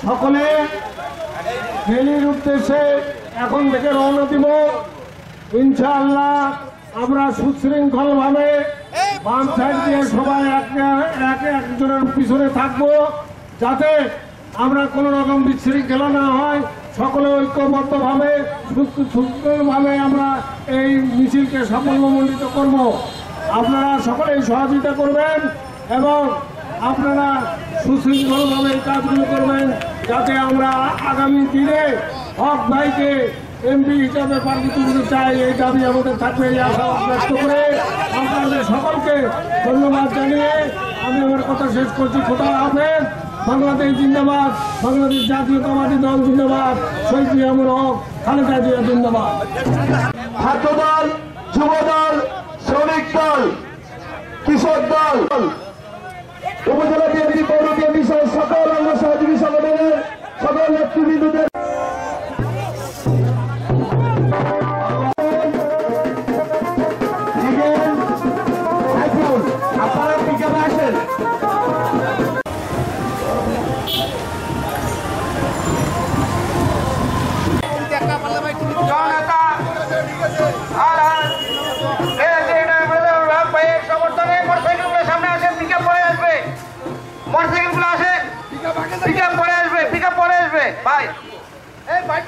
সকলে রেলির উদ্দেশ্যে এখন থেকে রওনা দিব। ইনশাআল্লাহ আমরা সুশৃঙ্খল ভাবে বাম সাইড দিয়ে সবাই একজনের পিছনে থাকবো, যাতে আমরা কোনো রকম বিশৃঙ্খলা না হয়। সকলে ঐক্যবদ্ধ ভাবে সুস্থভাবে আমরা এই মিছিলকে সাফল্যমণ্ডিত করব। আপনারা সকলেই সহযোগিতা করবেন এবং আপনারা সুশৃঙ্খলভাবে এই কাজগুলো করবেন, যাতে আমরা আগামী দিনে হক ভাইকে এমপি হিসাবে প্রার্থী করতে চাই। এই দাবি আমাদের থাকবে, এই আশা ব্যক্ত করে আপনাদের সকলকে ধন্যবাদ জানিয়ে আমি আমার কথা শেষ করছি। খোদা হাফেজ। বাংলাদেশ জিন্দাবাদ, বাংলাদেশ জাতীয়তাবাদী দল জিন্দাবাদ, শহীদ জিয়াউর হক, খালেদা জিয়া জিন্দাবাদ। ছাত্র দল, যুব দল, শ্রমিক দল, কৃষক দল, উপজেলা বিএনপি, পৌর বিএনপি সহ সকল অঙ্গ সহযোগী সংগঠনের সকল নেতৃবৃন্দদের আপনারা পিছনে আসেন।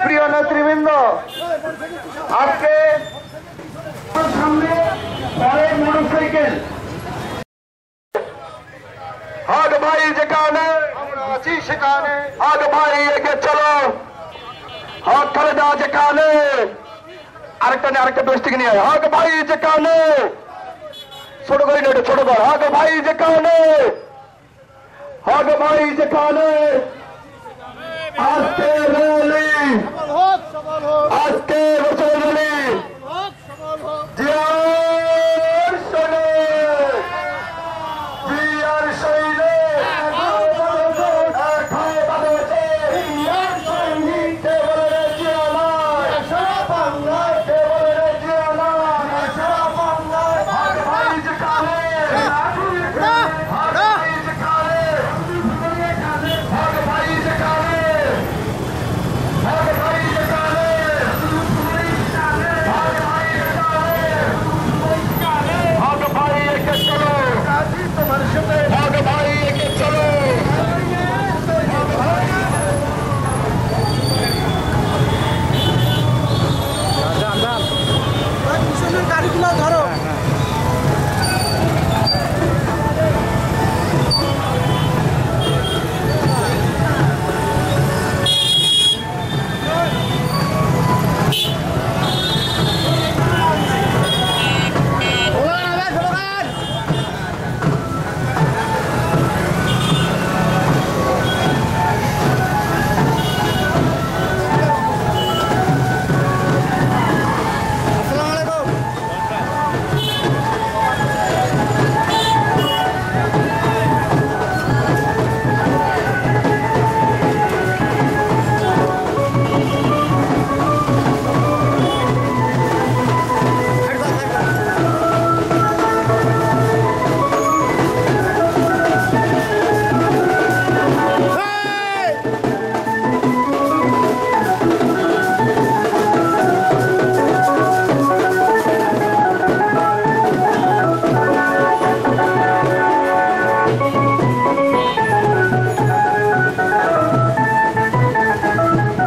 প্রিয় নেতৃবৃন্দ, আজকে সামনে মোটরসাইকেল হক ভাই যেখানে আমরা আছি সেখানে, হক ভাই এগিয়ে চলো, হক খালেদা যেখানে, আরেকটা দেশ থেকে নিয়ে হক ভাই যেখানে, ছোট করে নেটে ছোট কর, হক ভাই যেখানে, হক ভাই যেখানে, আজকে র্যালি